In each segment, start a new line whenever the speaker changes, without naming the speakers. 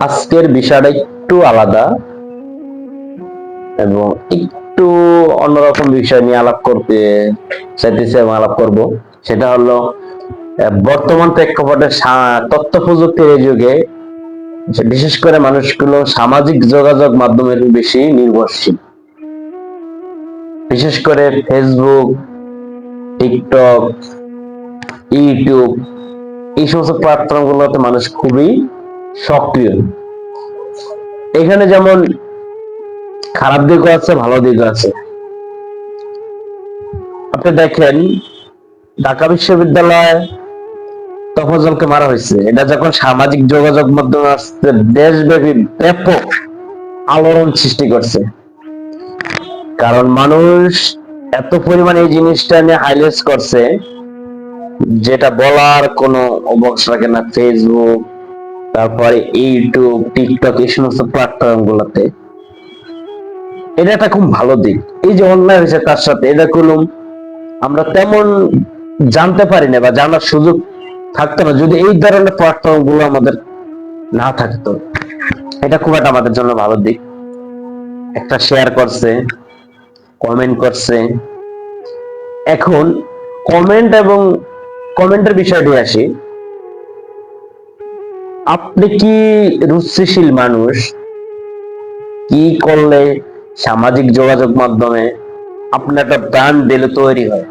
আজকের বিষয়টা একটু আলাদা এবং একটু অন্যরকম বিষয় নিয়ে আলাপ করতে চাইতেছি এবং আলাপ করব। সেটা হলো বর্তমান প্রেক্ষাপটে তথ্য প্রযুক্তির এই যুগে বিশেষ করে মানুষগুলো সামাজিক যোগাযোগ মাধ্যমের বেশি নির্ভরশীল। বিশেষ করে ফেসবুক, টিকটক, ইউটিউব, এই সমস্ত প্ল্যাটফর্ম গুলোতে মানুষ খুবই সক্রিয়। এখানে যেমন খারাপ দিকও আছে, ভালো দিকও আছে। আপনি দেখেন ঢাকা বিশ্ববিদ্যালয়ে তফাজ্জলকে মারা হয়েছে, এটা যখন সামাজিক যোগাযোগ মাধ্যমে আসছে দেশব্যাপী ব্যাপক আলোড়ন সৃষ্টি করছে। কারণ মানুষ এত পরিমাণে এই জিনিসটা নিয়ে হাইলাইট করছে যেটা বলার কোনো অবকাশ রাখে না। ফেসবুক, তারপরে ইউটিউব, টিকটক, এই সমস্ত প্ল্যাটফর্ম গুলোতে এটা একটা খুব ভালো দিক। এই যে অন্যায় হয়েছে তার সাথে এটা কোনো আমরা তেমন জানতে পারি না বা জানার সুযোগ থাকতো না যদি এই ধরনের প্ল্যাটফর্ম গুলো আমাদের না থাকতো। এটা খুব একটা আমাদের জন্য ভালো দিক। একটা শেয়ার করছে, কমেন্ট করছে। এখন কমেন্ট এবং কমেন্টের বিষয়টি আসি। আপনি কি রুচিশীল মানুষ? কি করলে সামাজিক যোগাযোগ মাধ্যমে আপনার একটা ব্র্যান্ড দিলে তৈরি হয়,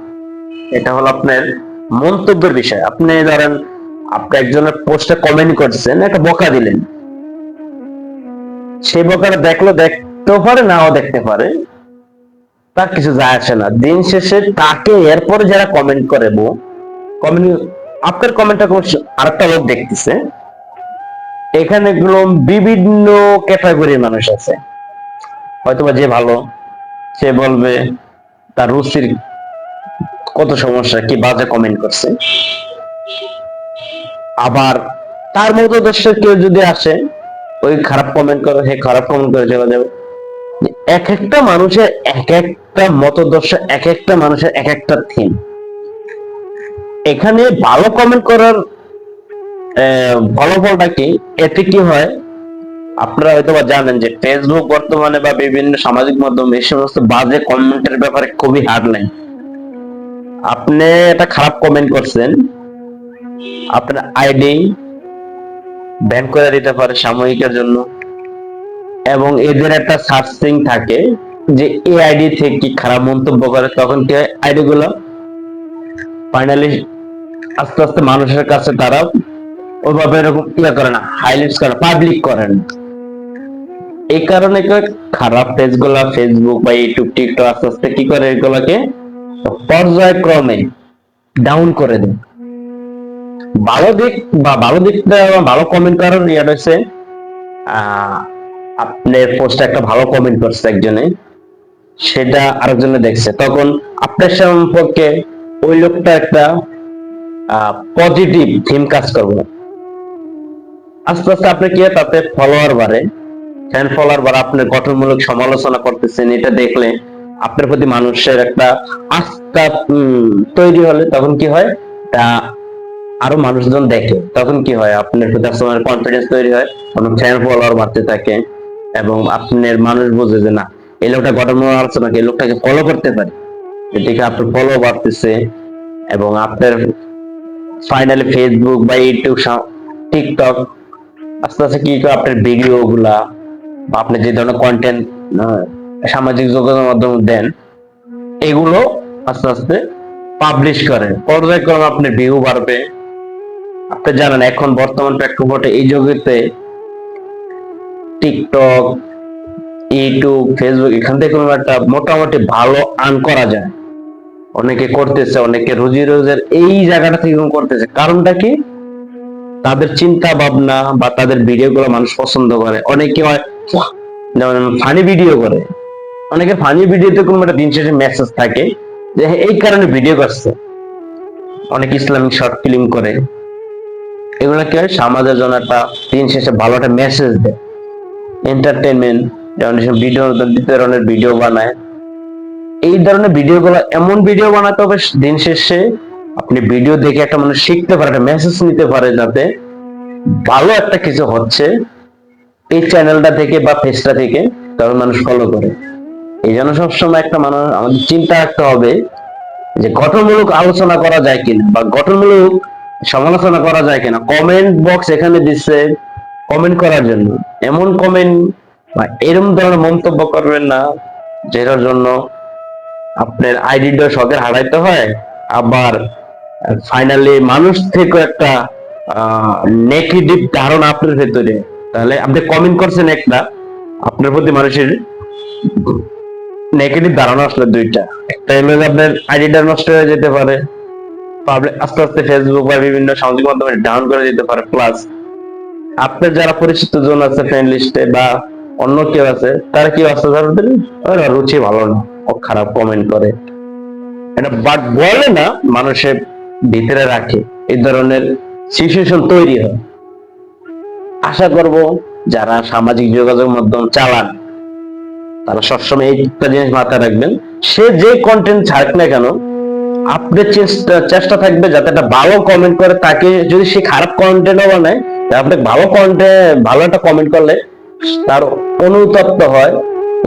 এটা হলো আপনার মন্তব্যের বিষয়। আপনি ধরেন আপনি একজনের পোস্টে কমেন্ট করছেন, একটা বকা দিলেন, সেই বকাটা দেখতেও পারে, নাও দেখতে পারে, তার কিছু যায় আসে না। দিন শেষে তাকে এরপরে যারা কমেন্ট করে কমেন্ট, আপনার কমেন্টটা আরেকটা লোক দেখতেছে। এখানে গুলো বিভিন্ন ক্যাটাগরির মানুষ আছে। হয়তোবা যে ভালো সে বলবে তার রুচির কত সমস্যা, কি বাজে কমেন্ট করছে। আবার তার মতো দর্শক কেউ যদি আসে, ওই খারাপ কমেন্ট করে, সে খারাপ কমেন্ট করে চলে যাবে। এক একটা মানুষের এক একটা মতদর্শ, এক একটা মানুষের এক একটা থিম। এখানে ভালো কমেন্ট করার ফলাফলটা কি? এতে কি হয়, আপনারা হয়তো বা জানেন যে ফেসবুক বর্তমানে বা বিভিন্ন সামাজিক মাধ্যমে এই সমস্ত বাজে কমেন্টের ব্যাপারে খুবই হার্ডলাইন। আপনি একটা খারাপ কমেন্ট করছেন, আপনার আইডি ব্যান করে দিতে পারে সাময়িকের জন্য। এবং এদের একটা সার্চিং থাকে যে এই আইডি থেকে কি খারাপ মন্তব্য করে, তখন কি হয়, আইডি গুলো ফাইনালি আস্তে আস্তে মানুষের কাছে তারা ওইভাবে এরকম ইয়ে করে না, হাইলাইটস করে, পাবলিক করেন। এই কারণে খারাপ পেজ গুলা ফেসবুক বা ইউটিউব, টিকটক আস্তে আস্তে কি করে, এগুলাকে পর্যায়ক্রমে ডাউন করে দেয়। ভালো দিক বা ভালো দিকটা, ভালো কমেন্ট করার ইয়ে হচ্ছে, আপনার পোস্টে একটা ভালো কমেন্ট করছে একজনে, সেটা আরেকজনে দেখছে, তখন আপনার সম্পর্কে ওই লোকটা একটা পজিটিভ থিম কাজ করবে। আস্তে আস্তে আপনি কি তাতে ফলোয়ার বাড়ে, ফ্যান ফলোয়ার বাড়ে, আপনি গঠনমূলক সমালোচনা করতেছেন, এটা দেখলে আপনার প্রতি মানুষের একটা আস্থা তৈরি হলে তখন কি হয়, তা আরো মানুষজন দেখে, তখন কি হয়, আপনার প্রতি আপনার কনফিডেন্স তৈরি হয়, আপনার ফ্যান ফলোয়ার বাড়তে থাকে এবং আপনার মানুষ বোঝে যে না, এই লোকটা গঠনমূলক আলোচনা, এই লোকটাকে ফলো করতে পারে, এদিকে আপনার ফলো বাড়তেছে। এবং আপনার ফাইনালি ফেসবুক বা ইউটিউব, টিকটক আস্তে আস্তে কি করে আপনার ভিডিও গুলা বা আপনি যে ধরনের কন্টেন্ট সামাজিক যোগাযোগ মাধ্যমে দেন, এগুলো আস্তে আস্তে পাবলিশ করেন, পর্যায়ক্রমে আপনার ভিউ বাড়বে। আপনি জানেন এখন বর্তমান প্রেক্ষাপটে এই জগতে টিকটক, ইউটিউব, ফেসবুক, এখান থেকে একটা মোটামুটি ভালো আর্ন করা যায়। অনেকে করতেছে, অনেকে রুজি রোজগার এই জায়গাটা থেকে করতেছে। কারণটা কি? তাদের চিন্তা ভাবনা বা তাদের ভিডিও গুলো মানুষ পছন্দ করে। অনেকে হয় যেমন ফানি ভিডিও করে, অনেকে ফানি ভিডিওতে কোনো একটা দিন শেষে মেসেজ থাকে যে এই কারণে ভিডিও করছে। অনেক ইসলামিক শর্ট ফিল্ম করে, এগুলো কি হয়, সমাজের জন্য একটা দিন শেষে ভালো একটা মেসেজ দেয়। এন্টারটেনমেন্ট, যেমন ভিডিও ধরনের ভিডিও বানায়, এই ধরনের ভিডিও গুলো এমন ভিডিও বানাতে হবে দিন শেষে আপনি ভিডিও দেখে একটা মানুষ শিখতে পারে, একটা মেসেজ নিতে পারে, যাতে ভালো একটা কিছু হচ্ছে এই চ্যানেলটা থেকে বা পেজটা থেকে, তখন মানুষ ফলো করে। এই জন্য সবসময় একটা মানুষ আমাদের চিন্তা রাখতে হবে যে গঠনমূলক আলোচনা করা যায় কিনা বা গঠনমূলক সমালোচনা করা যায় কিনা। কমেন্ট বক্স এখানে দিচ্ছে কমেন্ট করার জন্য, এমন কমেন্ট বা এরকম ধরনের মন্তব্য করবেন না যেটার জন্য আপনার আইডিটা শখের হারাইতে হয়, আবার ফাইনালি মানুষ থেকে একটা নেগেটিভ ধারণা আপনার ভেতরে। তাহলে আপনি কমেন্ট করছেন একটা, আপনার প্রতি মানুষের নেগেটিভ ধারণা আসলে দুইটা। একটা হলো যে আপনার আইডিটা নষ্ট হয়ে যেতে পারে, পাবলিক আস্তে আস্তে ফেসবুক বা বিভিন্ন সামাজিক মাধ্যমে ডাউন করে যেতে পারে। প্লাস আপনার যারা পরিচিত জন আছে ফ্রেন্ড লিস্টে বা অন্য কেউ আছে, তারা কি আছে ধরবেন ওর রুচি ভালো না, ও খারাপ কমেন্ট করে, এটা বাট বলে না, মানুষের ভিতরে রাখে, এই ধরনের সিচুয়েশন তৈরি হয়। আশা করব যারা সামাজিক যোগাযোগ মাধ্যম চালান তারা সবসময় একটা জিনিস মাথায় রাখবেন, সে যে কন্টেন্ট ছাড়ুক না কেন, আপনার চেষ্টা থাকবে যাতে একটা ভালো কমেন্ট করে, তাকে যদি সে খারাপ কন্টেন্টও বানায়, আপনি ভালো কন্টেন্ট ভালো একটা কমেন্ট করলে তার অনুতপ্ত হয়,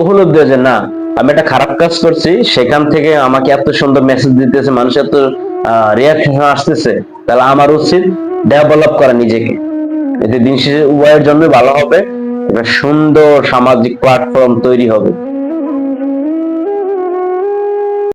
উপলব্ধি হয় যে না, আমি একটা খারাপ কাজ করছি, সেখান থেকে আমাকে এত সুন্দর মেসেজ দিতেছে, মানুষ এত রিয়াকশন আসতেছে, তাহলে আমার উচিত ডেভেলপ করা নিজেকে। এতে দিন শেষে উভয়ের জন্য ভালো হবে, একটা সুন্দর সামাজিক প্ল্যাটফর্ম তৈরি হবে।